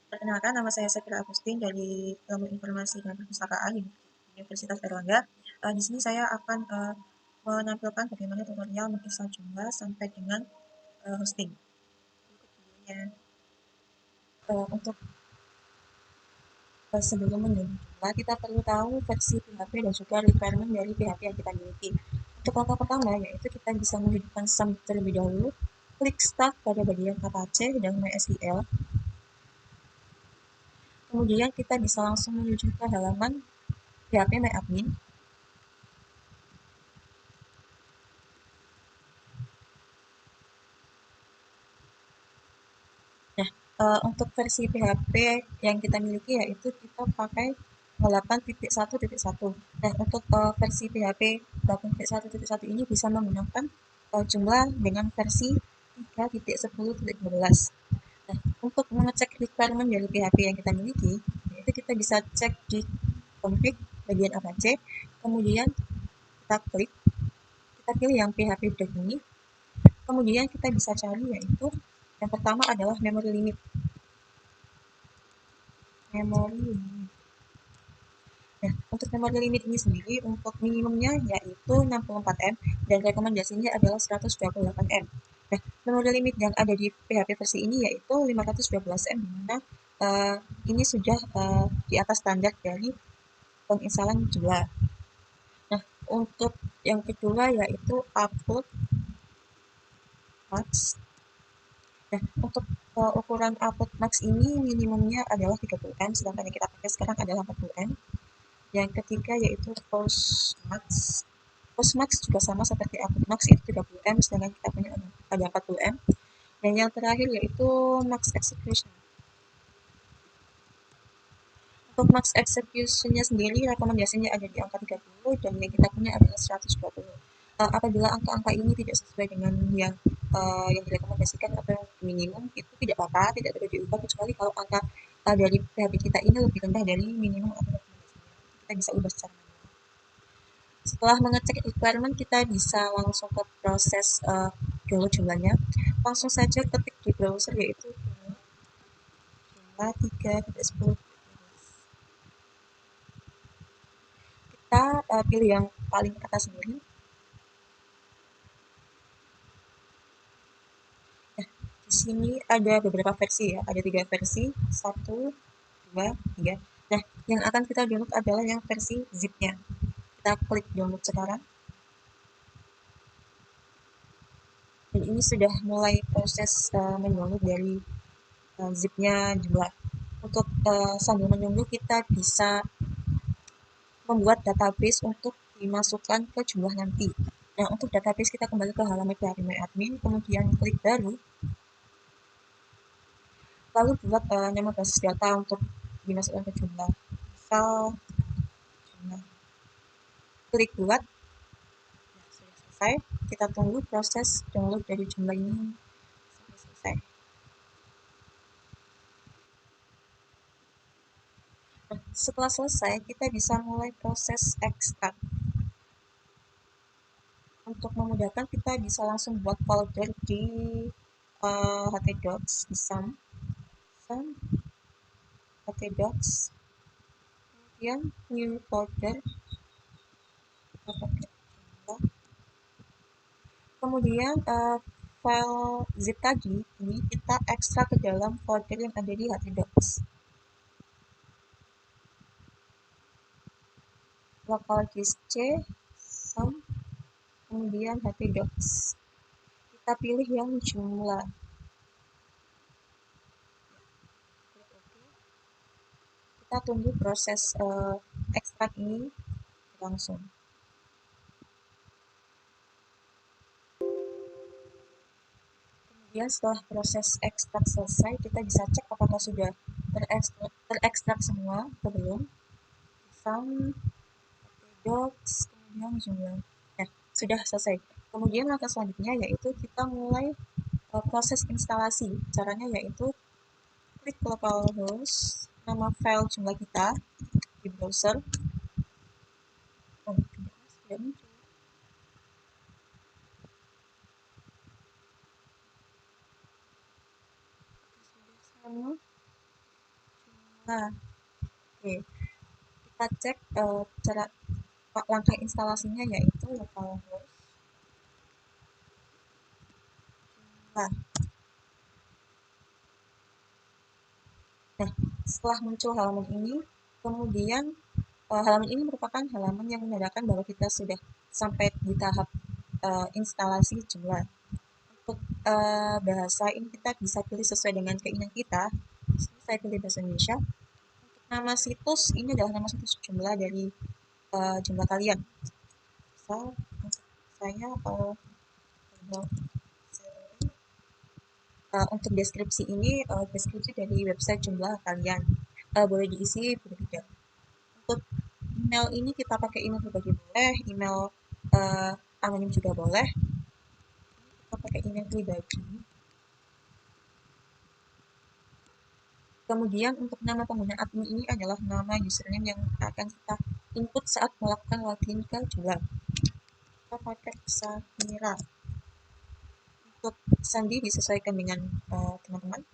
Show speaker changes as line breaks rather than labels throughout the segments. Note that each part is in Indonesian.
Perkenalkan, nama saya Safira Agustin dari Ilmu Informasi dan Perpustakaan Universitas Airlangga. Di sini saya akan menampilkan bagaimana tutorial menginstal Joomla sampai dengan hosting. Untuk sebelum menjadi Joomla, kita perlu tahu versi PHP dan juga requirement dari PHP yang kita miliki. Untuk langkah pertama, yaitu kita bisa menghidupkan SAM terlebih dahulu, klik Start pada bagian Apache dan MySQL. Kemudian kita bisa langsung menuju ke halaman phpMyAdmin. Untuk versi PHP yang kita miliki yaitu kita pakai 8.1.1. Nah, untuk versi PHP 8.1.1 ini bisa menggunakan jumlah dengan versi 3.10.12. Nah, untuk mengecek requirement dari PHP yang kita miliki, yaitu kita bisa cek di config bagian Apache, kemudian kita klik, kita pilih yang PHP break ini, kemudian kita bisa cari yaitu yang pertama adalah memory limit. Nah, untuk memory limit ini sendiri, untuk minimumnya yaitu 64 M dan rekomendasinya adalah 128 M. Nah, memory limit yang ada di PHP versi ini yaitu 512 M, di mana ini sudah di atas standar dari penginstalan Joomla. Nah, untuk yang kedua yaitu upload max. Nah, untuk ukuran upload max ini minimumnya adalah 30 M, sedangkan yang kita pakai sekarang adalah 40 M. Yang ketiga yaitu Postmax. Postmax juga sama seperti Uploadmax, itu 30 M, sedangkan kita punya ada 40 M. Dan yang terakhir yaitu Max Execution. Untuk Max Execution-nya sendiri, rekomendasinya ada di angka 30, dan yang kita punya adalah 120. Apabila angka-angka ini tidak sesuai dengan yang direkomendasikan atau minimum, itu tidak apa-apa, tidak perlu diubah, kecuali kalau angka dari PHP kita ini lebih rendah dari minimum atau rekomendasinya. Kita bisa ubah secara manual. Setelah mengecek requirement, kita bisa langsung ke proses download jumlahnya. Langsung saja ketik di browser yaitu Joomla 3.10. Kita pilih yang paling atas sendiri. Di sini ada beberapa versi ya, ada 3 versi, 1, 2, 3. Nah, yang akan kita download adalah yang versi zip-nya. Kita klik download sekarang. Dan ini sudah mulai proses mendownload dari zip-nya Joomla. Untuk sambil menunggu, kita bisa membuat database untuk dimasukkan ke Joomla nanti. Nah, untuk database kita kembali ke halaman phpMyAdmin, kemudian klik baru, lalu buat nama basis data untuk dimasukkan ke Joomla. Misal Joomla. Klik buat. Nah, sudah selesai. Kita tunggu proses download dari Joomla ini sampai selesai. Nah, setelah selesai, kita bisa mulai proses ekstrak. Untuk memudahkan, kita bisa langsung buat folder di htdocs, di SAM, htdocs, kemudian new folder, kemudian file zip tadi ini kita ekstrak ke dalam folder yang ada di htdocs. Local disk C, SAM, kemudian htdocs. Kita pilih yang Joomla. Kita tunggu proses ekstrak ini langsung. Kemudian setelah proses ekstrak selesai, kita bisa cek apakah sudah terekstrak semua atau belum. SAM, htdocs, kemudian Joomla. Nah, sudah selesai. Kemudian langkah selanjutnya yaitu kita mulai proses instalasi. Caranya yaitu klik localhost, nama file Joomla kita di browser. Oh, tidak muncul. Sudah sama. Nah, oke, kita cek cara langkah instalasinya yaitu localhost. Nah, setelah muncul halaman ini, kemudian halaman ini merupakan halaman yang menandakan bahwa kita sudah sampai di tahap instalasi Joomla. Untuk bahasa ini kita bisa pilih sesuai dengan keinginan kita. Di sini saya pilih bahasa Indonesia. Untuk nama situs, ini adalah nama situs Joomla dari Joomla kalian. Misal, untuk saya untuk deskripsi ini deskripsi dari website Joomla kalian. Boleh diisi, boleh tidak. Untuk email ini kita pakai email pribadi boleh, email anonim juga boleh. Kita pakai email pribadi. Kemudian untuk nama pengguna admin ini adalah nama username yang akan kita input saat melakukan login ke Joomla. Kita pakai Samira. Untuk sandi disesuaikan dengan teman-teman.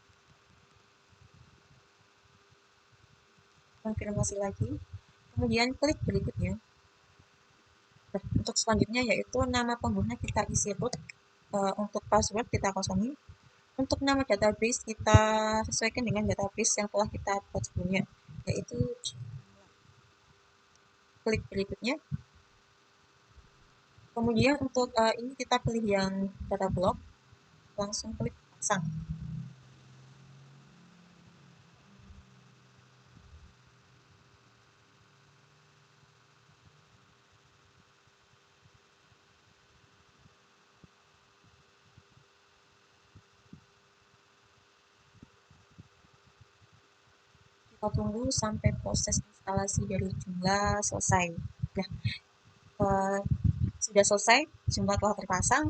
Konfirmasi lagi. Kemudian klik berikutnya. Nah, untuk selanjutnya yaitu nama pengguna kita isi root. Untuk password kita kosongin. Untuk nama database kita sesuaikan dengan database yang telah kita buat sebelumnya, yaitu klik berikutnya. Kemudian untuk ini kita pilih yang data block, langsung klik pasang. Kita tunggu sampai proses instalasi dari Joomla selesai. Nah, sudah selesai, Joomla telah terpasang.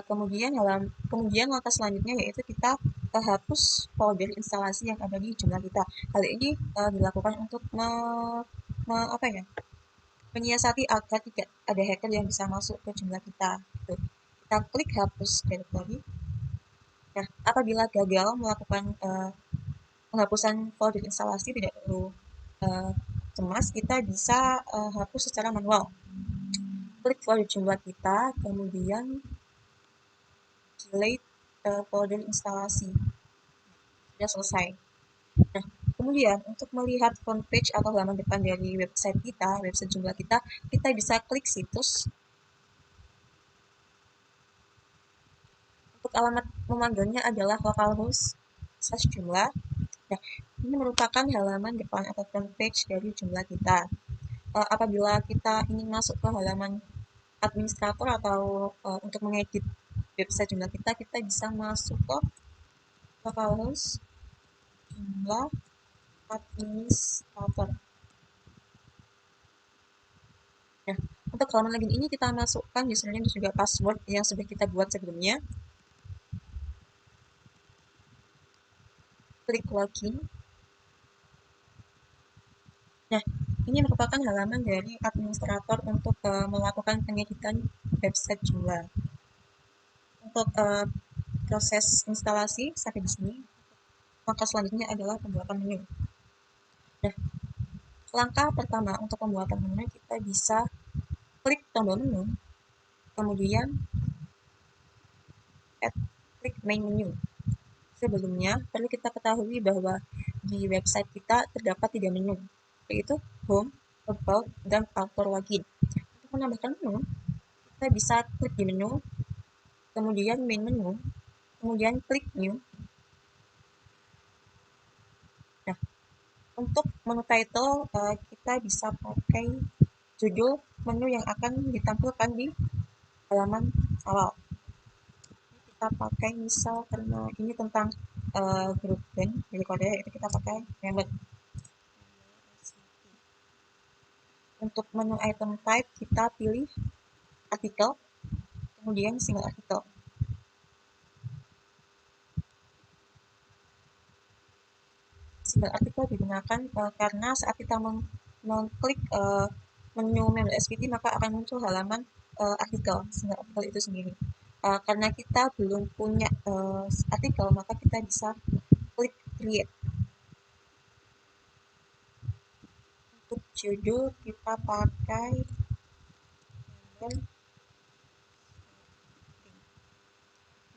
Kemudian langkah selanjutnya yaitu kita hapus folder instalasi yang ada di Joomla kita. Hal ini dilakukan untuk menyiasati agar tidak ada hacker yang bisa masuk ke Joomla kita. Gitu. Kita klik hapus directory. Nah, apabila gagal melakukan penghapusan folder instalasi, tidak perlu cemas, kita bisa hapus secara manual. Klik folder Joomla kita, kemudian delete folder instalasi. Sudah selesai. Nah, kemudian untuk melihat front page atau halaman depan dari website kita, website Joomla kita, kita bisa klik situs. Untuk alamat memanggilnya adalah localhost/Joomla. Nah, ini merupakan halaman depan atau front page dari Joomla kita. Apabila kita ingin masuk ke halaman administrator atau untuk mengedit website Joomla kita, kita bisa masuk ke localhost Joomla administrator. Nah, untuk halaman login ini kita masukkan username dan juga password yang sudah kita buat sebelumnya. Klik login. Nah, ini merupakan halaman dari administrator untuk melakukan pengeditan website Joomla. Untuk proses instalasi sampai di sini, langkah selanjutnya adalah pembuatan menu. Nah, langkah pertama untuk pembuatan menu kita bisa klik tombol menu, kemudian klik main menu. Sebelumnya, perlu kita ketahui bahwa di website kita terdapat 3 menu, yaitu Home, About, dan Auto Login. Untuk menambahkan menu, kita bisa klik di menu, kemudian main menu, kemudian klik New. Nah, untuk menu title, kita bisa pakai judul menu yang akan ditampilkan di halaman awal. Kita pakai misal karena ini tentang grup band dari Korea, itu kita pakai member. Untuk menu item type kita pilih artikel, kemudian single artikel. Single artikel digunakan karena saat kita mengklik menu member SVT maka akan muncul halaman artikel, single artikel itu sendiri. Karena kita belum punya artikel maka kita bisa klik create. judul kita pakai gambar.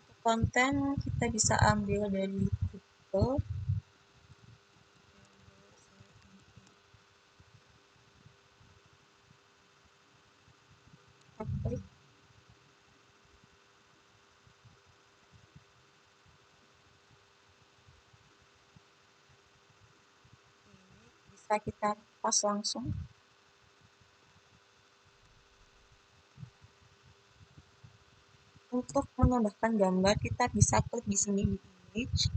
Untuk konten kita bisa ambil dari Google. Klik bisa kita pas langsung. Untuk menambahkan gambar kita bisa klik di sini di image.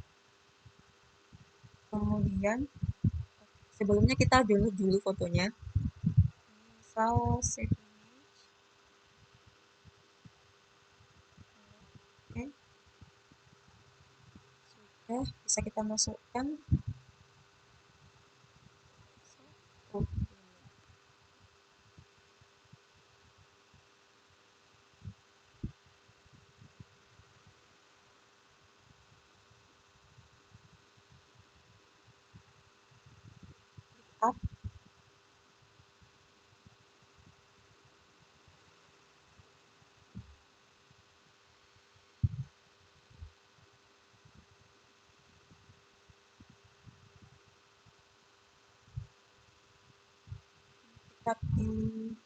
Kemudian sebelumnya kita download dulu fotonya. Misal save image. Oke. Sudah bisa kita masukkan. Oh, up. Kita pilih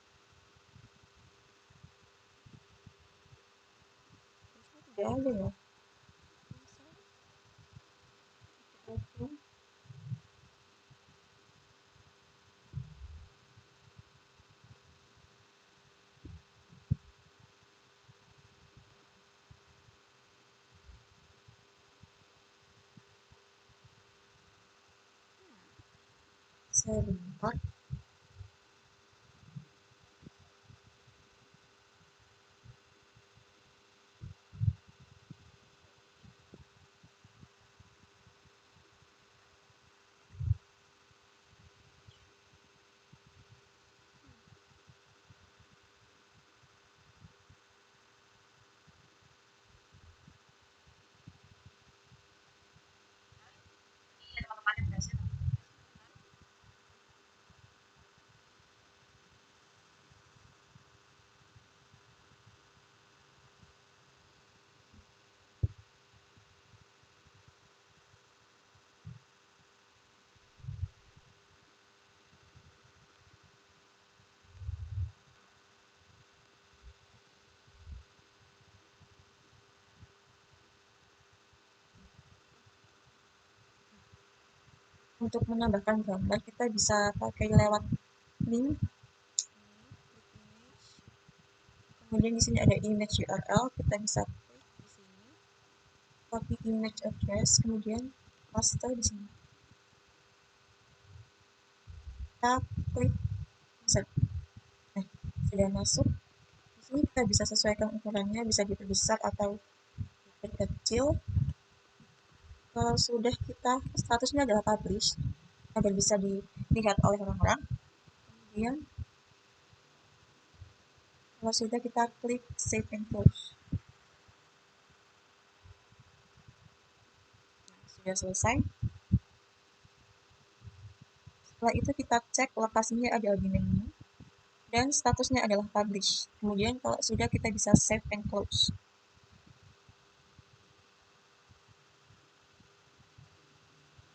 tidak ada ya. Oke. Sebentar. Untuk menambahkan gambar kita bisa pakai lewat link. Kemudian di sini ada image URL, kita bisa klik di sini, copy image address, kemudian paste di sini. Kita klik insert. Nah, sudah masuk. Di sini kita bisa sesuaikan ukurannya, bisa diperbesar atau diperkecil. Kalau sudah kita statusnya adalah publish agar bisa dilihat oleh orang-orang. Kemudian kalau sudah kita klik save and close. Nah, sudah selesai. Setelah itu kita cek lokasinya ada di menu dan statusnya adalah publish. Kemudian kalau sudah kita bisa save and close.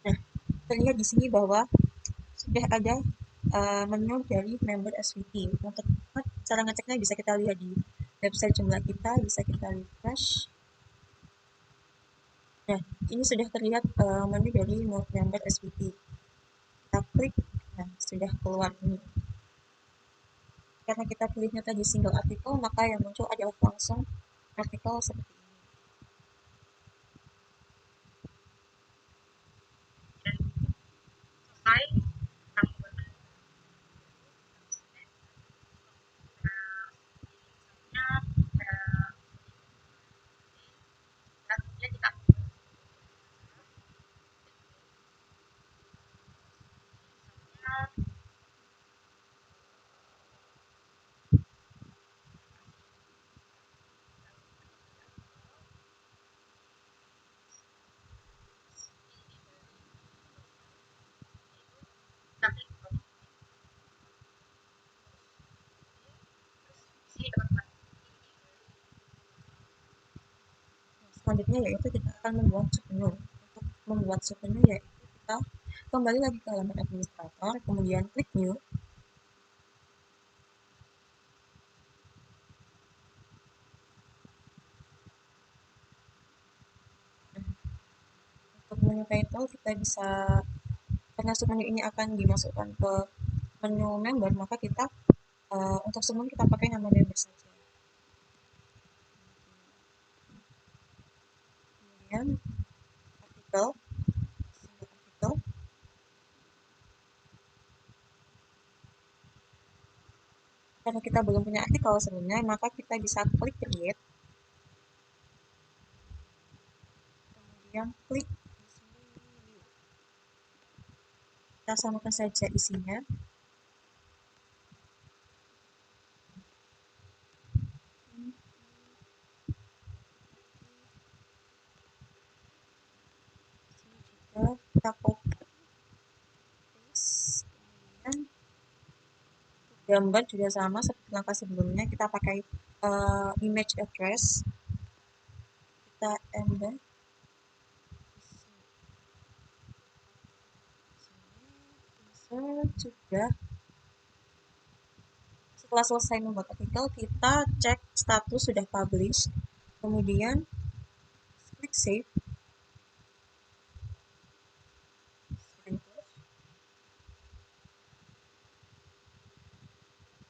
Nah, terlihat di sini bahwa sudah ada menu dari member SVT. Untuk cara ngeceknya bisa kita lihat di website jumlah kita, bisa kita refresh. Nah, ini sudah terlihat menu dari member SVT. Kita klik, nah sudah keluar ini. Karena kita pilihnya tadi single artikel, maka yang muncul adalah langsung artikel seperti ini. selanjutnya yaitu kita akan membuat submenu. Untuk membuat submenu yaitu kita kembali lagi ke halaman administrator, kemudian klik new. Untuk menu title kita bisa, karena submenu ini akan dimasukkan ke menu member, maka kita untuk submenu kita pakai nama member saja. Kemudian artikel, karena kita belum punya artikel sebelumnya, maka kita bisa klik create, kemudian klik kita samakan saja isinya. Kita copy paste, kemudian gambar juga sama seperti langkah sebelumnya, kita pakai image address, kita embed juga. Setelah selesai membuat artikel, kita cek status sudah publish, kemudian klik save.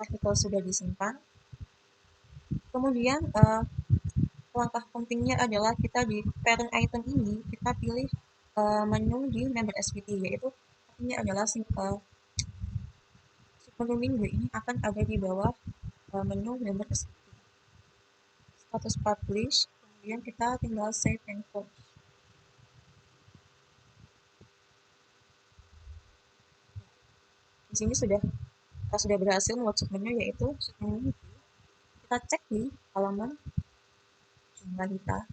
Artikel sudah disimpan. Kemudian langkah pentingnya adalah kita di parent item ini kita pilih menu di member SVT, yaitu artinya adalah submenu minggu ini akan ada di bawah menu member SVT. Status publish, kemudian kita tinggal save and close. Di sini sudah berhasil membuat submenu, yaitu submenu minggu. Kita cek di halaman jumlah kita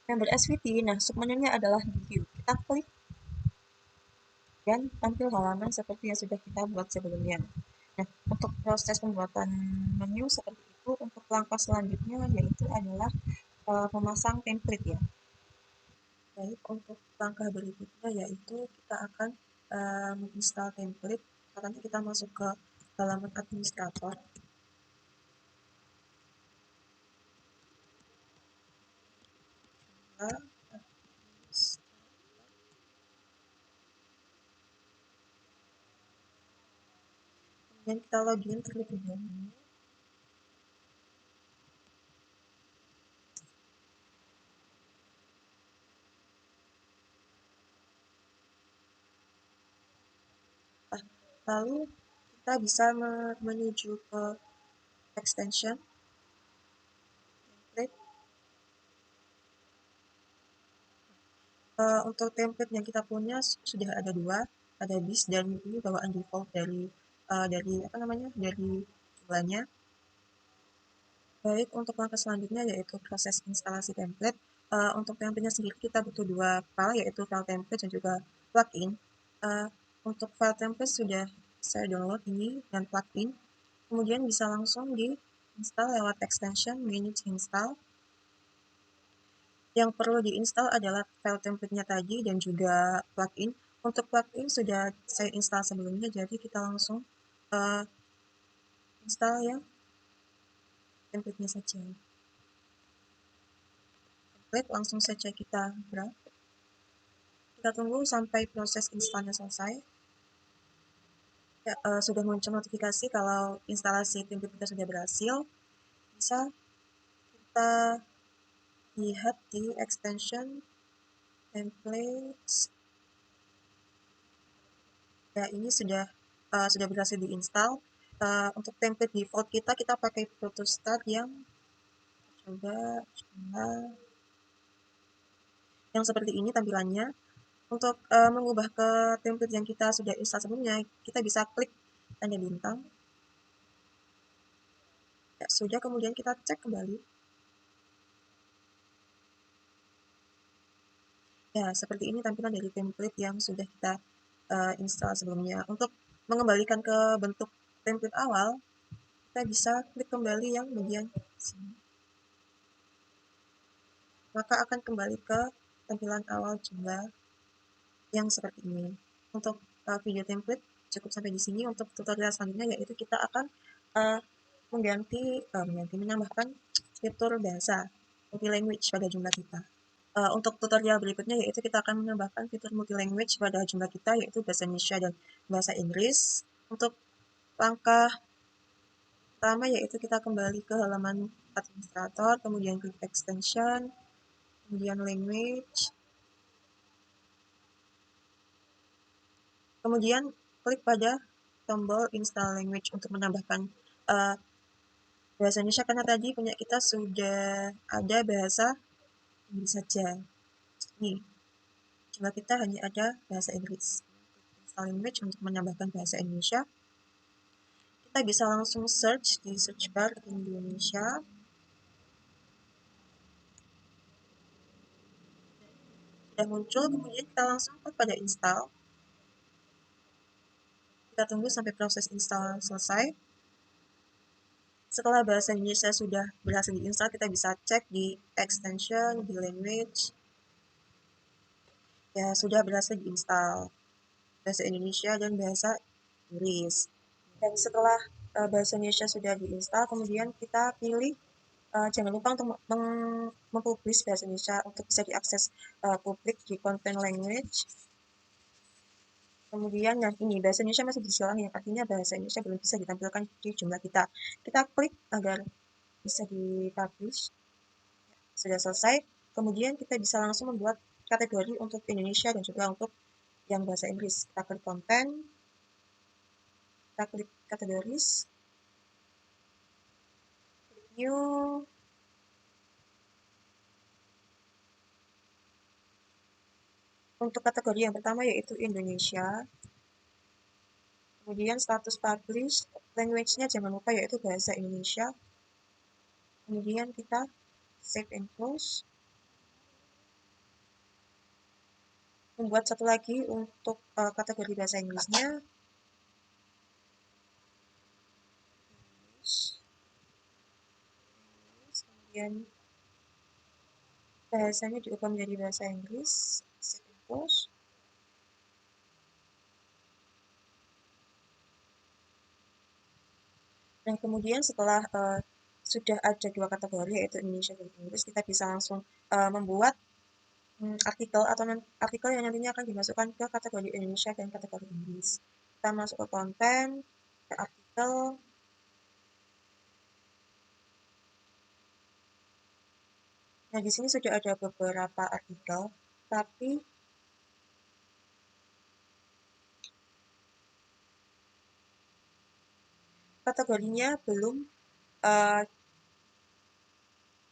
member SVT. Nah, submenunya adalah di view. Kita klik dan tampil halaman seperti yang sudah kita buat sebelumnya. Nah, untuk proses pembuatan menu seperti itu, untuk langkah selanjutnya yaitu adalah memasang template ya. Baik, untuk langkah berikutnya yaitu kita akan menginstal template. Caranya kita masuk ke halaman administrator. Kemudian kita login terlebih dahulu. Lalu kita bisa menuju ke extension template. Untuk template yang kita punya sudah ada 2, ada bis dan ini bawaan default dari jumlahnya. Baik, untuk langkah selanjutnya yaitu proses instalasi template. Untuk template-nya sendiri kita butuh 2 file, yaitu file template dan juga plugin. Untuk file template sudah saya download ini dan plugin, kemudian bisa langsung di install lewat extension manage install. Yang perlu diinstal adalah file template-nya tadi dan juga plugin. Untuk plugin sudah saya install sebelumnya, jadi kita langsung install yang template-nya saja. Template langsung saja kita browse. Kita tunggu sampai proses instalnya selesai. Ya, sudah muncul notifikasi kalau instalasi template kita sudah berhasil. Bisa kita lihat di extension templates. Ya, ini sudah berhasil diinstal. Untuk template default kita pakai Protostat yang seperti ini tampilannya. Untuk mengubah ke template yang kita sudah install sebelumnya, kita bisa klik tanda bintang. Ya, sudah, kemudian kita cek kembali. Ya, seperti ini tampilan dari template yang sudah kita install sebelumnya. Untuk mengembalikan ke bentuk template awal, kita bisa klik kembali yang bagian sini. maka akan kembali ke tampilan awal Joomla yang seperti ini. Untuk video template cukup sampai di sini. Untuk tutorial selanjutnya yaitu kita akan uh, menambahkan fitur bahasa multi language pada Joomla kita. Untuk tutorial berikutnya yaitu kita akan menambahkan fitur multi language pada Joomla kita yaitu bahasa Indonesia dan bahasa Inggris. Untuk langkah pertama yaitu kita kembali ke halaman administrator, kemudian klik extension, kemudian language, kemudian klik pada tombol install language untuk menambahkan uh, bahasa Indonesia karena tadi punya kita sudah ada bahasa Inggris saja. Nih, coba kita hanya ada bahasa Inggris. Install language untuk menambahkan bahasa Indonesia. Kita bisa langsung search di search bar Indonesia. Sudah muncul, kemudian kita langsung klik pada install. Kita tunggu sampai proses install selesai. Setelah bahasa Indonesia sudah berhasil diinstal, kita bisa cek di extension, di language. Ya, sudah berhasil diinstal bahasa Indonesia dan bahasa Inggris. Dan setelah bahasa Indonesia sudah diinstal, kemudian kita pilih jangan lupa untuk mempublish bahasa Indonesia untuk bisa diakses publik di content language. Kemudian yang ini bahasa Indonesia masih disilang yang artinya bahasa Indonesia belum bisa ditampilkan di Joomla kita. Kita klik agar bisa dipublish. Sudah selesai. Kemudian kita bisa langsung membuat kategori untuk Indonesia dan juga untuk yang bahasa Inggris. Kita klik konten, kita klik kategoris, klik new, untuk kategori yang pertama yaitu Indonesia. Kemudian status publish, language-nya jangan lupa yaitu bahasa Indonesia. Kemudian kita save and close. Membuat satu lagi untuk kategori bahasa Inggrisnya. Kemudian bahasanya diubah menjadi bahasa Inggris. Save and close. Nah, kemudian setelah sudah ada dua kategori yaitu Indonesia dan Inggris, kita bisa langsung membuat artikel atau artikel yang nantinya akan dimasukkan ke kategori Indonesia dan kategori Inggris. Kita masuk ke konten, ke artikel. Nah, di sini sudah ada beberapa artikel, tapi kategorinya uh,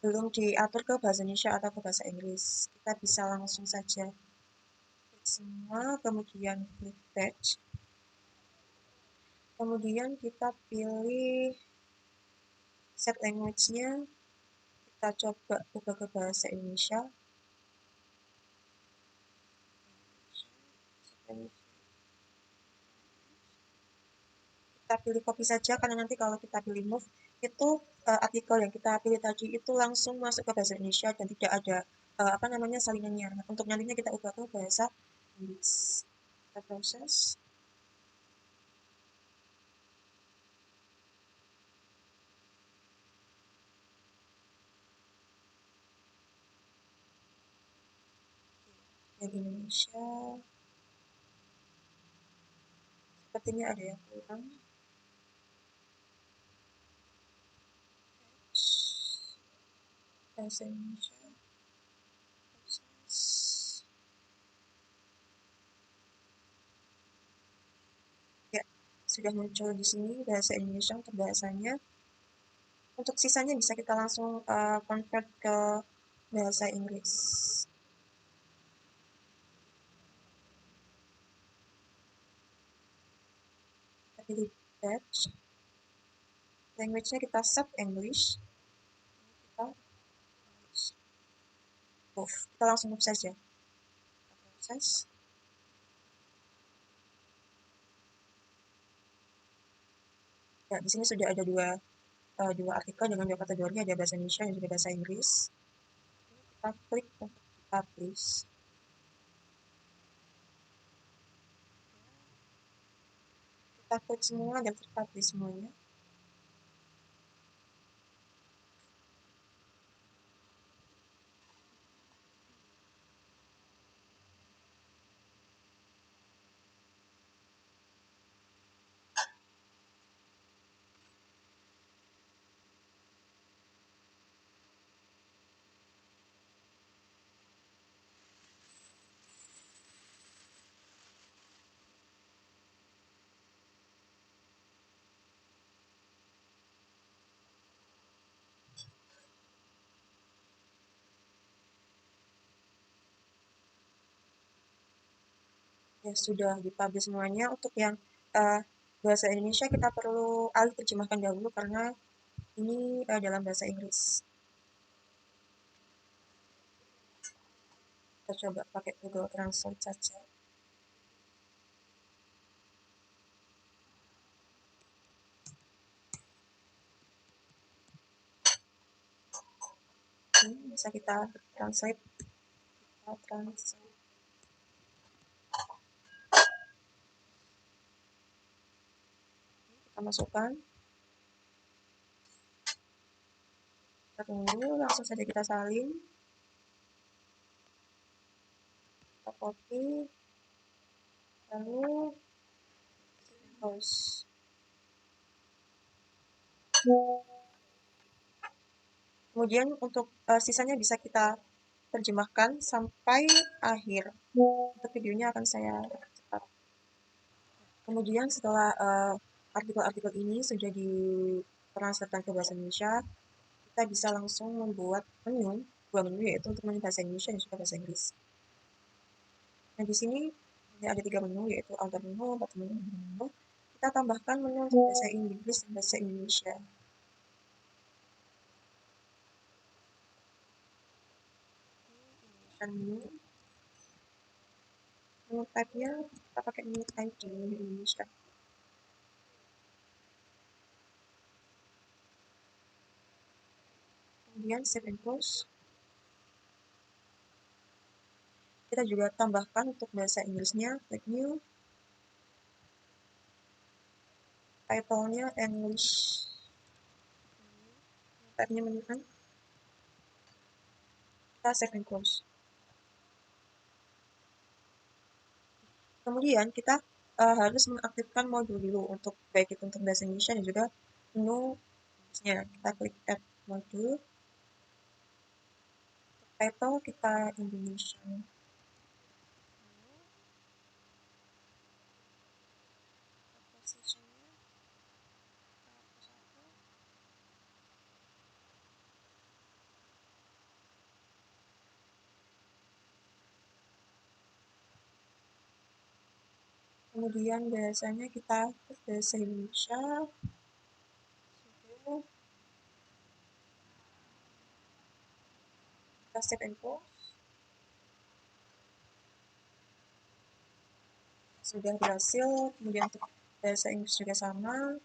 belum diatur ke bahasa Indonesia atau ke bahasa Inggris. Kita bisa langsung saja klik semua, kemudian klik batch. Kemudian kita pilih set language-nya, kita coba ubah ke bahasa Indonesia. Kita pilih copy saja karena nanti kalau kita pilih move itu artikel yang kita pilih tadi itu langsung masuk ke bahasa Indonesia dan tidak ada salingannya. Nah, untuk nantinya kita ubah ke bahasa Inggris. Kita proses. Yang Indonesia sepertinya ada yang kurang. Bahasa Indonesia proses. Ya, sudah muncul di sini bahasa Indonesia untuk bahasanya. Untuk sisanya bisa kita langsung convert ke bahasa Inggris. Kita pilih batch. Language-nya kita set English. Kita move. Kita langsung move saja. Kita proses. Ya, di sini sudah ada dua artikel dengan dua kategori, ada bahasa Indonesia dan juga bahasa Inggris. kita klik untuk publish. Kita klik semua dan terpublish semuanya. Ya, sudah dipublish semuanya. Untuk yang bahasa Indonesia kita perlu alih terjemahkan dahulu karena ini dalam bahasa Inggris. Kita coba pakai Google Translate saja. Ini bisa kita translate. Kita masukkan. Kita tunggu, langsung saja kita salin. Kita copy. Lalu post. Kemudian untuk sisanya bisa kita terjemahkan sampai akhir. Untuk videonya akan saya cepat. Kemudian setelah artikel-artikel ini sudah ditransferkan ke bahasa Indonesia, kita bisa langsung membuat menu, dua menu yaitu untuk menu bahasa Indonesia dan juga bahasa Inggris. Nah, di sini ada 3 menu yaitu outer menu, bottom menu, dan menu. Kita tambahkan menu untuk bahasa Inggris dan bahasa Indonesia. Menu type-nya kita pakai menu type di Indonesia. Kemudian save and close. Kita juga tambahkan untuk bahasa Inggrisnya, klik new, title-nya English, type-nya menu kan, kita save and close. Kemudian kita harus mengaktifkan modul dulu untuk baik itu untuk bahasa Indonesia dan juga menu Inggrisnya. Kita klik add modul, title kita Indonesia. Kemudian bahasanya kita bahasa Indonesia. Kita save and close. Sudah berhasil. Kemudian untuk bahasa Inggris juga sama.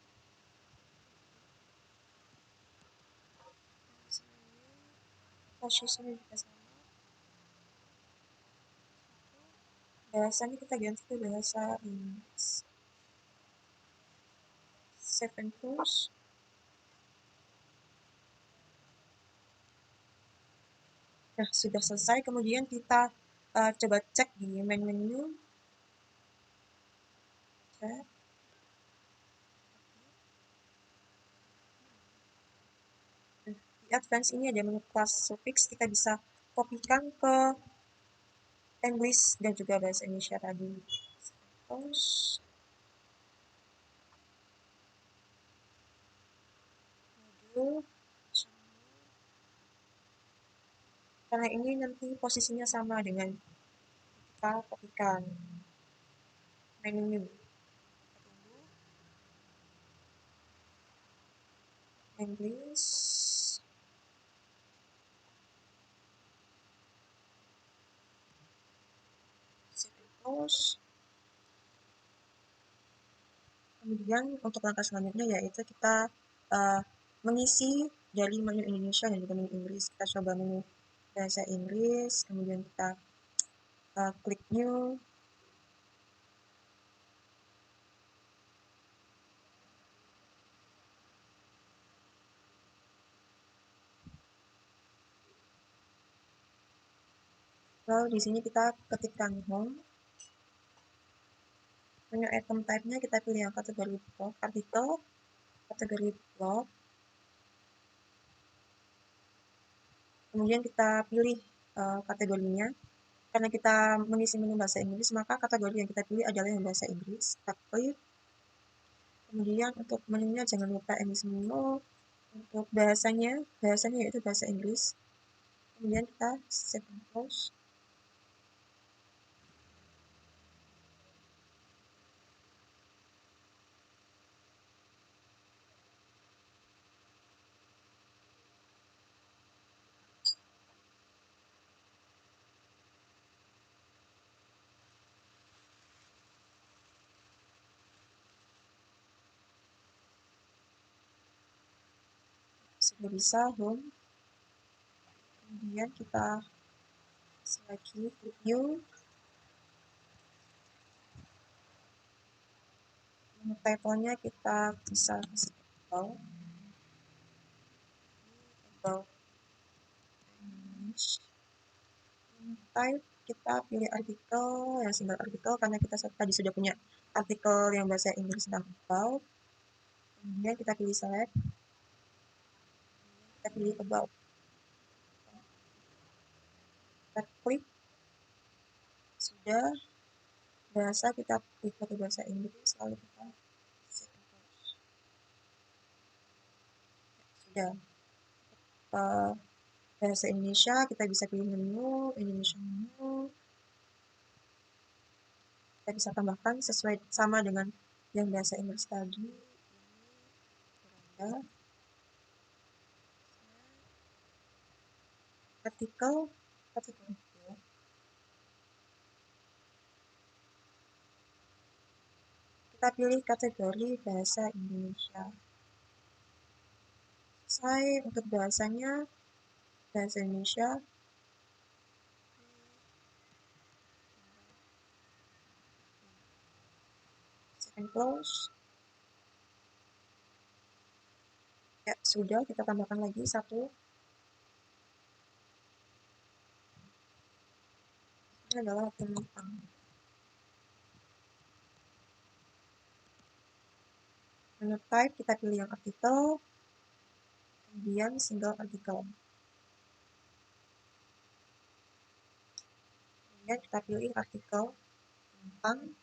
Posisinya juga sama. Bahasanya kita ganti ke bahasa Inggris. Save and close. Nah, sudah selesai. Kemudian kita coba cek di main menu. Cek. Di advance ini ada menu class suffix. Kita bisa kopikan ke English dan juga bahasa Indonesia tadi. Terus modul. Karena ini nanti posisinya sama dengan kita kopikan main menu. English. Terus kemudian untuk langkah selanjutnya yaitu kita mengisi dari menu Indonesia dan juga menu Inggris. Kita coba menu bahasa Inggris, kemudian kita klik new. Lalu di sini kita ketikkan home. Menu item type-nya kita pilih yang kategori blog, artikel, kategori blog. Kemudian kita pilih kategorinya. Karena kita mengisi menu bahasa Inggris, maka kategori yang kita pilih adalah yang bahasa Inggris. Kita klik. Kemudian untuk menunya jangan lupa English menu. Untuk bahasanya yaitu bahasa Inggris. Kemudian kita save and close. Sudah bisa home. Kemudian kita lagi view. Title-nya kita bisa about English. Type kita pilih artikel yang single artikel karena kita tadi sudah punya artikel yang bahasa Inggris tentang about. Kemudian kita pilih select. Kita pilih about. Kita klik. Sudah. Bahasa kita klik ke bahasa Inggris lalu kita save and close. Sudah. Bahasa Indonesia kita bisa pilih menu Indonesia menu. Kita bisa tambahkan sesuai sama dengan yang bahasa Inggris tadi. Ya. Artikel kategori blog. Kita pilih kategori bahasa Indonesia. Saya untuk bahasanya bahasa Indonesia. Save and close. Ya, sudah kita tambahkan lagi satu. Ini adalah tentang menu type kita pilih yang artikel, kemudian single artikel. Kemudian kita pilih artikel tentang,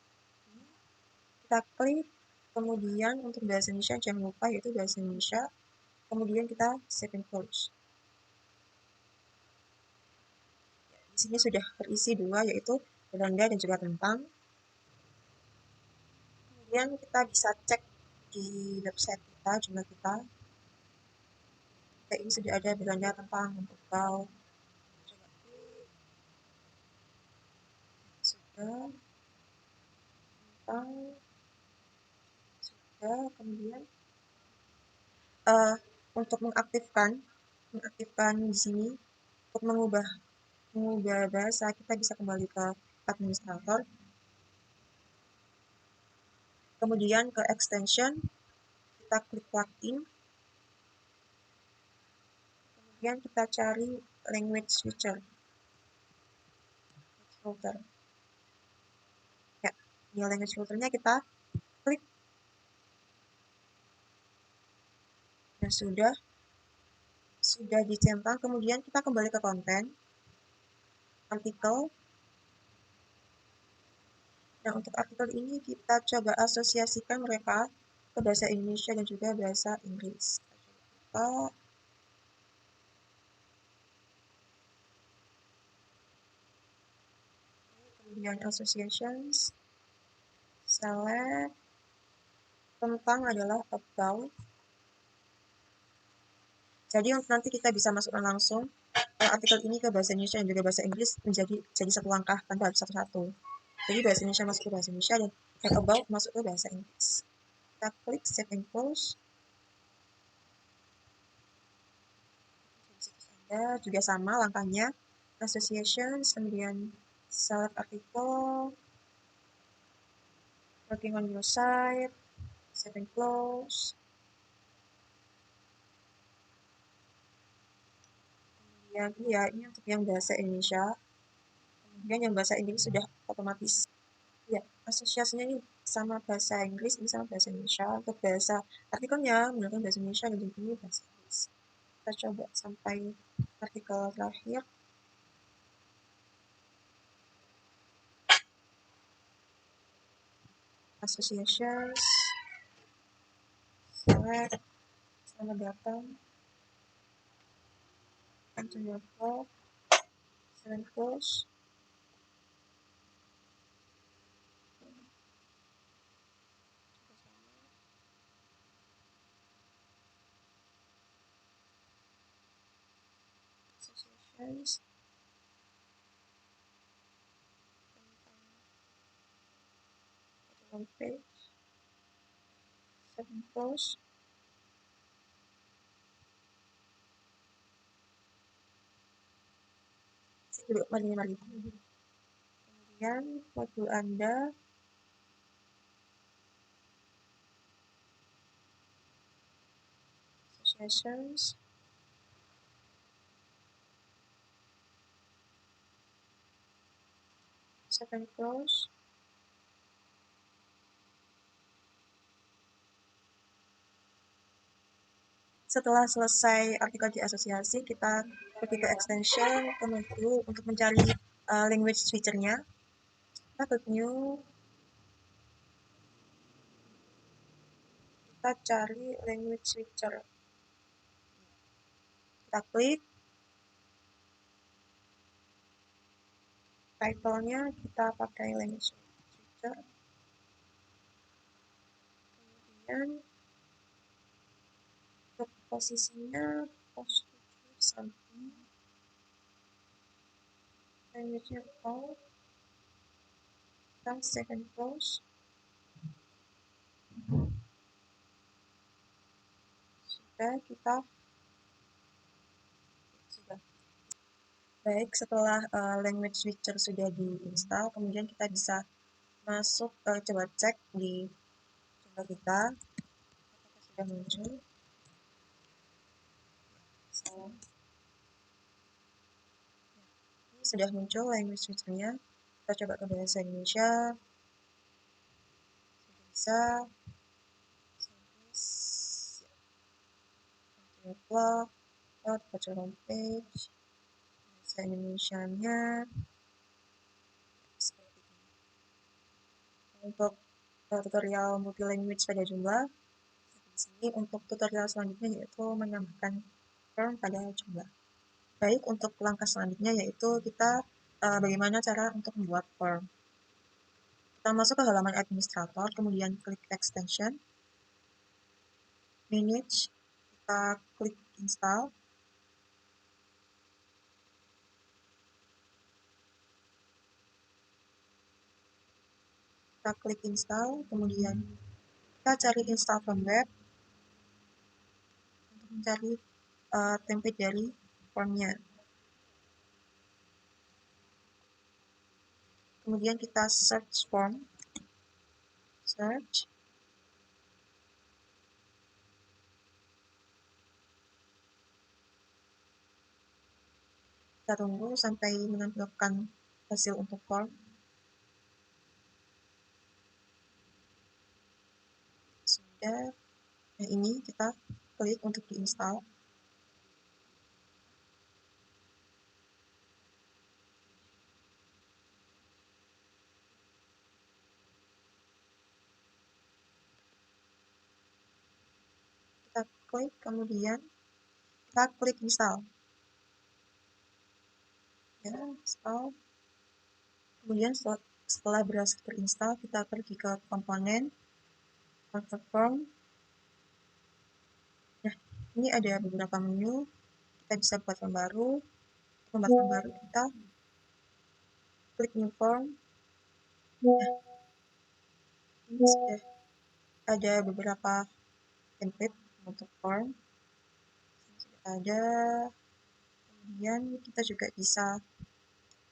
kita klik, kemudian untuk bahasa Indonesia jangan lupa yaitu bahasa Indonesia, kemudian kita save and close. Di sini sudah terisi dua yaitu Belanda dan juga tentang. Kemudian kita bisa cek di website kita, jurnal kita. Ini sudah ada Belanda tentang untuk kau. Coba klik. Sudah. Tentang. Sudah. Kemudian untuk mengaktifkan di sini untuk mengubah bahasa kita bisa kembali ke administrator, kemudian ke extension kita klik plugin, kemudian kita cari language switcher filter. Ya, di language filternya kita klik. Nah, sudah dicentang, kemudian kita kembali ke konten artikel. Nah, untuk artikel ini kita coba asosiasikan mereka ke bahasa Indonesia dan juga bahasa Inggris. Kita kemudian associations, select, tentang adalah about. Jadi nanti kita bisa masukkan langsung artikel ini ke bahasa Indonesia dan juga bahasa Inggris jadi satu langkah tanpa harus satu-satu. Jadi bahasa Indonesia masuk ke bahasa Indonesia dan about masuk ke bahasa Inggris. Kita klik save and close. Ada juga sama langkahnya. associations, kemudian select article, working on your site, save and close. Kemudian ya ini untuk yang bahasa Indonesia. Kemudian yang bahasa Inggris sudah otomatis. Ya, asosiasinya ini sama bahasa Inggris, ini sama bahasa Indonesia. Untuk bahasa artikelnya menggunakan bahasa Indonesia dan ini bahasa Inggris. Kita coba sampai artikel terakhir. Associations, select, selamat datang, enter your blog, save close. Associations, home page, save close. Dulu, mari. Kemudian modul Anda associations, save close. Setelah selesai artikel di asosiasi, kita pergi ke extension, ke menu untuk mencari language switcher-nya. Kita klik new, kita cari language switcher. Kita klik, title-nya kita pakai language switcher. Kemudian untuk posisinya post 7 something, language-nya all, kita save and close. Sudah. Baik, setelah language switcher sudah diinstal, kemudian kita bisa masuk, coba cek di channel kita, apakah sudah muncul. Ini sudah muncul language switcher-nya. Kita coba ke bahasa Indonesia. Sudah bisa. Blog, baca homepage, bahasa Indonesia-nya seperti ini. Untuk tutorial multi-language pada jumlah, di sini untuk tutorial selanjutnya yaitu menambahkan form pada jumlah. Baik, untuk langkah selanjutnya yaitu kita bagaimana cara untuk membuat form. Kita masuk ke halaman administrator, kemudian klik extension, manage, kita klik install. Kita klik install, kemudian kita cari install from web untuk mencari template dari formnya. Kemudian kita search form, search. Kita tunggu sampai menampilkan hasil untuk form. Sudah, nah ini kita klik untuk diinstal. Kita klik, kemudian kita klik install. Ya, install. Kemudian setelah berhasil terinstall, kita pergi ke komponen, convert form. Nah, ini ada beberapa menu. Kita bisa buat form baru. Membuat form baru, kita klik new form. Nah, ini sudah ada beberapa template untuk form. Sudah ada. Kemudian kita juga bisa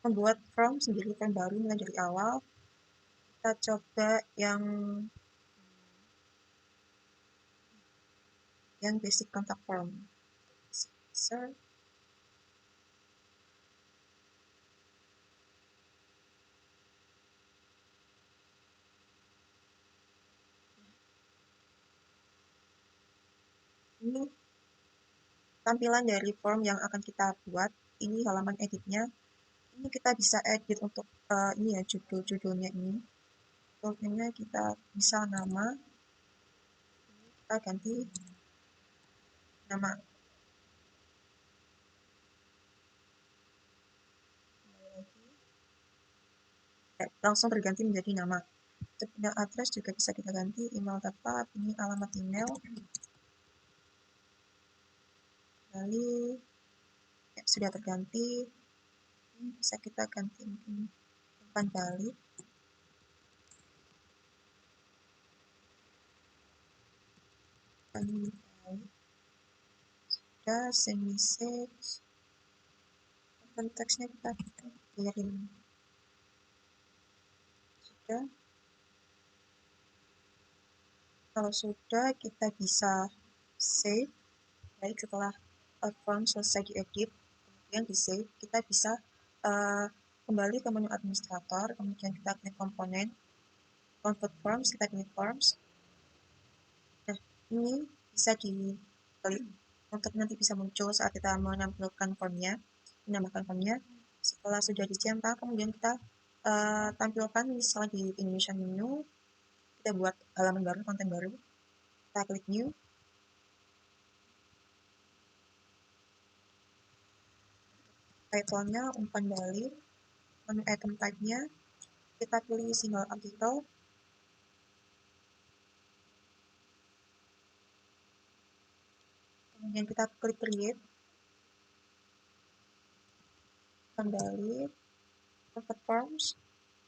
membuat form sendiri, form baru mulai dari awal. Kita coba yang basic contact form. User. Ini tampilan dari form yang akan kita buat. Ini halaman editnya. Ini kita bisa edit untuk ini ya, judulnya ini. Judulnya kita bisa nama. Kita ganti nama. Langsung terganti menjadi nama. Untuk email address juga bisa kita ganti, email tetap, ini alamat email. Lalu ya, sudah terganti. Ini bisa kita ganti mungkin umpan balik. Sudah send message. Konteksnya kita kirim. Sudah. Kalau sudah, kita bisa save. Baik, setelah form selesai diedit, kemudian di save, kita bisa kembali ke menu administrator, kemudian kita klik komponen, convert forms, kita klik forms. Nah, ini bisa diklik untuk nanti bisa muncul saat kita menampilkan formnya, menambahkan formnya. Setelah sudah dicetak, kemudian kita tampilkan misalnya di Indonesian menu, kita buat halaman baru, konten baru, kita klik new. Title-nya umpan balik, menu item type-nya, kita pilih single article, kemudian kita klik create, umpan balik, convert forms.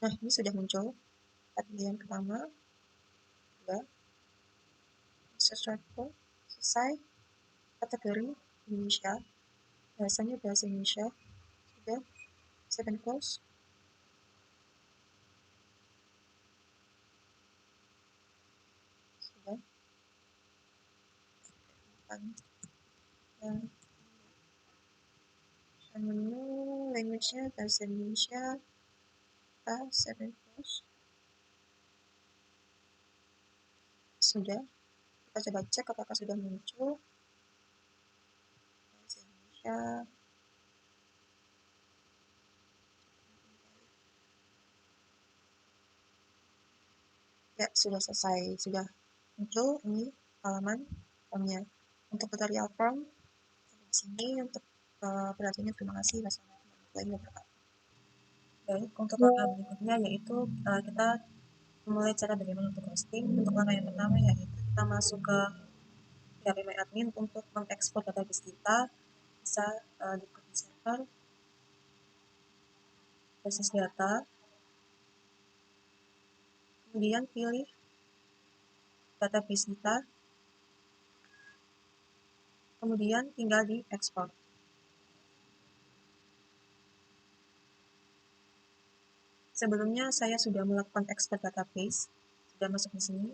Nah, ini sudah muncul. Kita pilih yang pertama, dua, sesuatu, selesai, kategori Indonesia, bahasanya bahasa Indonesia, sudah, save and close. Sudah. Dan menu language-nya bahasa Indonesia, kita save and close. Sudah. Kita coba cek apakah sudah muncul. Bahasa Indonesia. Ya, sudah selesai. Sudah muncul ini halaman formnya. Untuk tutorial form sampai di sini. Untuk perhatiannya terima kasih. Wassalamualaikum warahmatullahi wabarakatuh. Baik, untuk langkah berikutnya yaitu kita memulai cara bagaimana untuk hosting. Untuk langkah yang pertama yaitu kita masuk ke PHP MyAdmin untuk mengekspor database kita. Bisa di copy server, basis data, kemudian pilih database kita, kemudian tinggal di ekspor. Sebelumnya saya sudah melakukan ekspor database, sudah masuk di sini.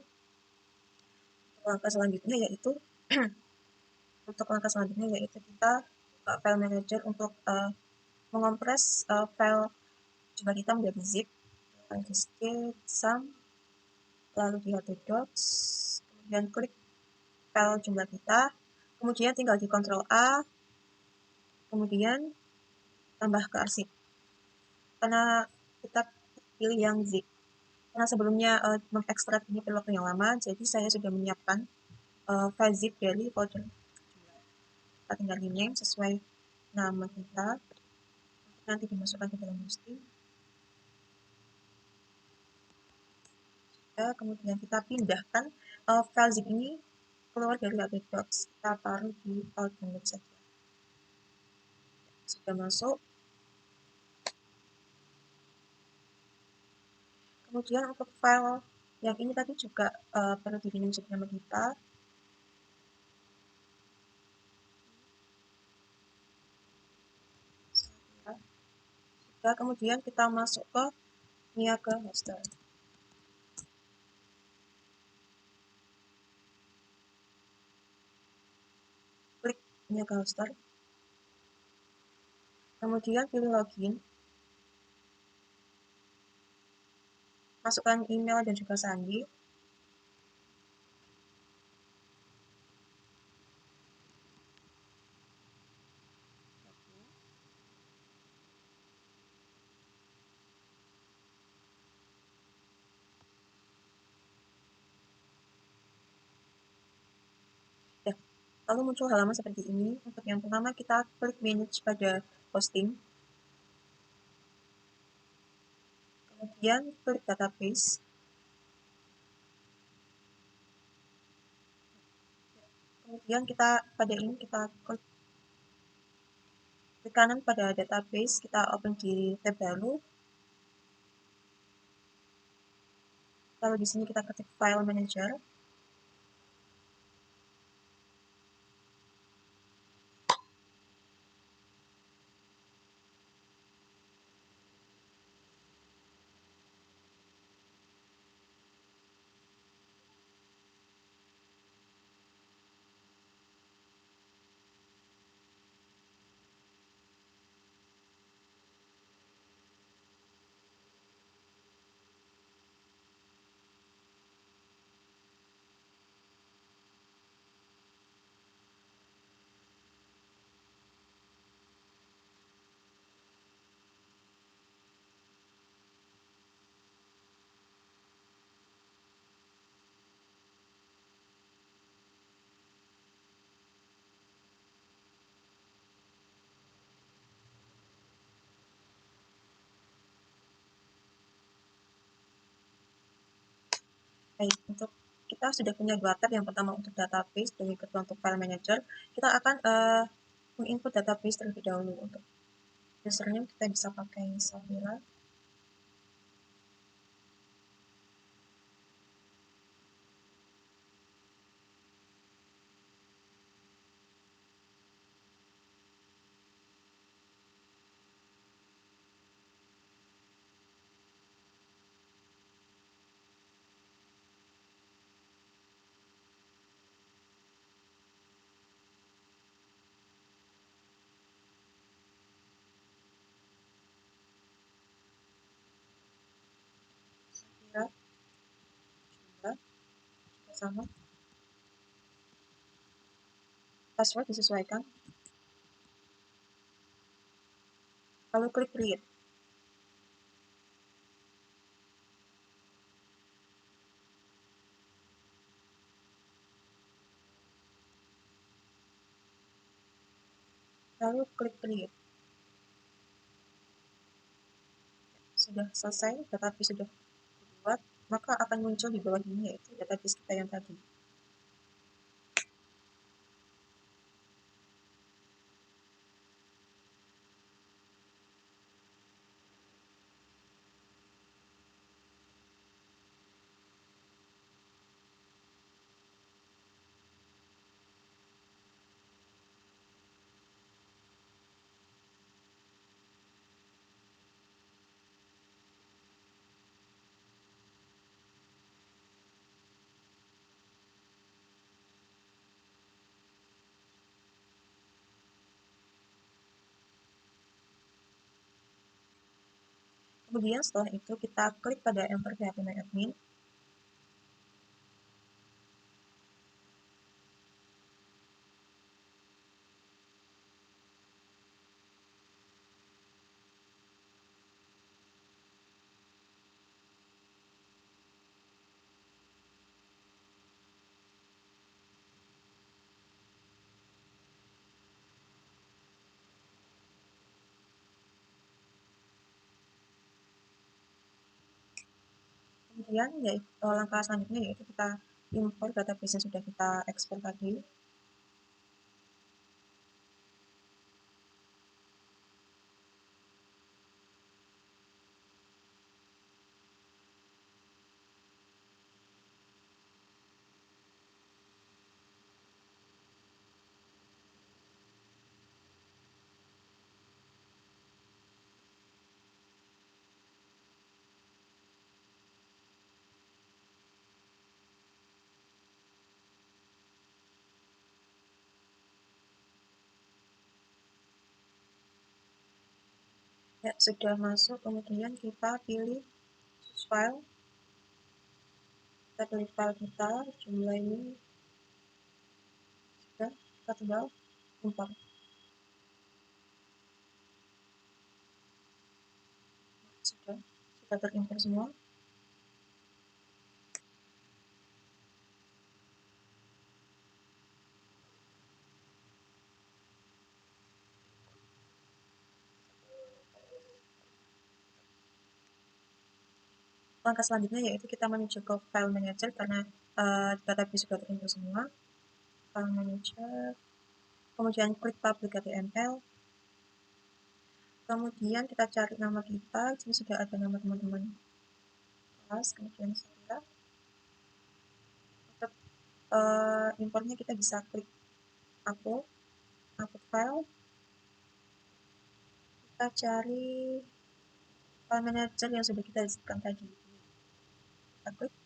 Langkah selanjutnya yaitu kita file manager untuk mengompres file jumlah kita menjadi zip, landscape, sum, lalu di docs, kemudian klik file jumlah kita, kemudian tinggal di Ctrl A, kemudian tambah ke arsip. Karena kita pilih yang zip. Karena sebelumnya mengekstrak ini perlu waktu yang lama, jadi saya sudah menyiapkan file zip dari folder. Kita tinggal rename sesuai nama kita, nanti dimasukkan ke dalam hosting. Kemudian kita pindahkan file zip ini keluar dari docs, kita taruh di file download saja. Sudah masuk. Kemudian untuk file yang ini tadi juga perlu di-rename nama kita. Nah, kemudian kita masuk ke Niaga Hoster. Klik Niaga Hoster. Kemudian pilih login. Masukkan email dan juga sandi. Ya, lalu muncul halaman seperti ini. Untuk yang pertama kita klik manage pada hosting. Kemudian klik database. Kemudian kita klik kanan pada database, kita open di tab baru. Lalu di sini kita ketik file manager. Baik, untuk kita sudah punya dua tab, yang pertama untuk database dan yang kedua untuk file manager. Kita akan menginput database terlebih dahulu. Untuk username kita bisa pakai Safira. Safira juga sama. Password disesuaikan. Lalu klik create. Lalu klik create. Sudah selesai, database sudah dibuat, maka akan muncul di bawah ini yaitu database kita yang tadi. Kemudian setelah itu kita klik pada enter PHP-MyAdmin. Kemudian langkah selanjutnya yaitu kita import database yang sudah kita ekspor tadi. Ya, sudah masuk, kemudian kita pilih choose file. Kita pilih file kita, jumlah ini sudah, kita tinggal import. Sudah terimport semua. Langkah selanjutnya yaitu kita menuju ke file manager karena database sudah terimport semua. File manager, kemudian klik public HTML, kemudian kita cari nama kita. Di sini sudah ada nama teman-teman kelas, kemudian saya. Untuk importnya kita bisa klik upload file. Kita cari file manager yang sudah kita disebutkan tadi. Kita klik.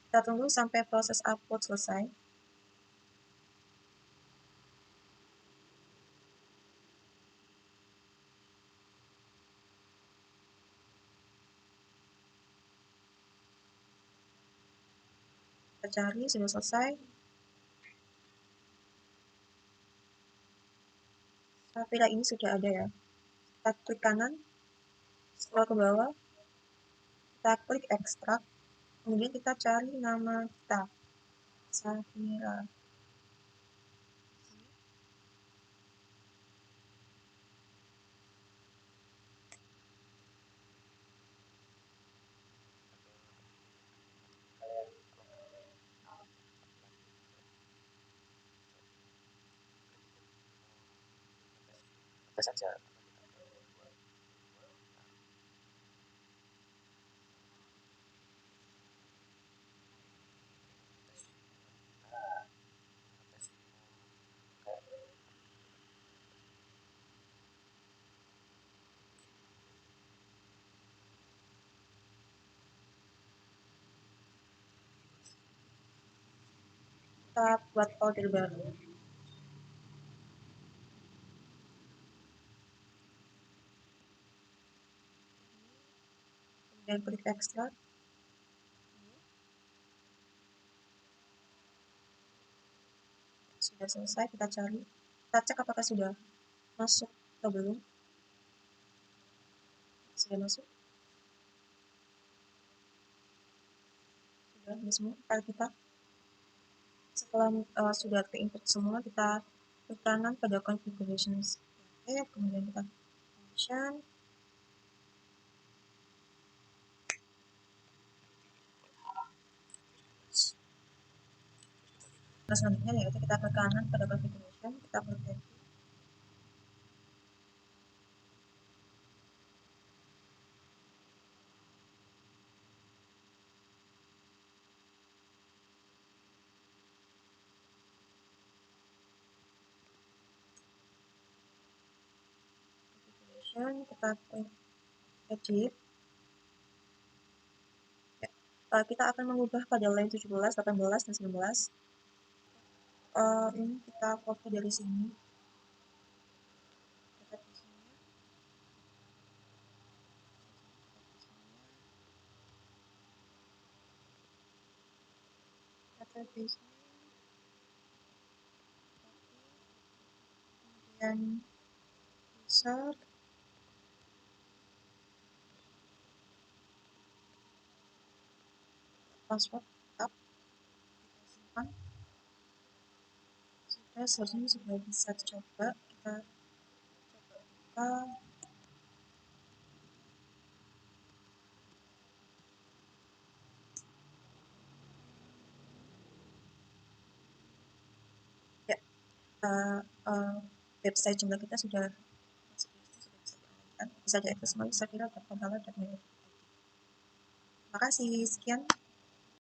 Kita tunggu sampai proses upload selesai. Kita cari, sudah selesai. File ini sudah ada ya. Kita klik kanan, scroll ke bawah, kita klik ekstrak, kemudian kita cari nama kita, Safira. Kita buat folder baru, kemudian klik ekstrak. Sudah selesai, kita cari, kita cek apakah sudah masuk atau belum. Sudah masuk, sudah ini semua file kita. Setelah sudah keinput semua, kita klik kanan pada configurations, kemudian kita function. Selanjutnya yaitu kita ke kanan pada configuration, kita klik configuration, kita klik edit. Ya, kita akan mengubah pada line 17, 18, dan 19. Ini kita copy dari sini. Database, kemudian user, password tetap kita simpan. Sudah, seharusnya sudah bisa dicoba. Kita coba buka. Ya, website jumlah kita sudah bisa diakses melalui Safira.com. Terima kasih, sekian.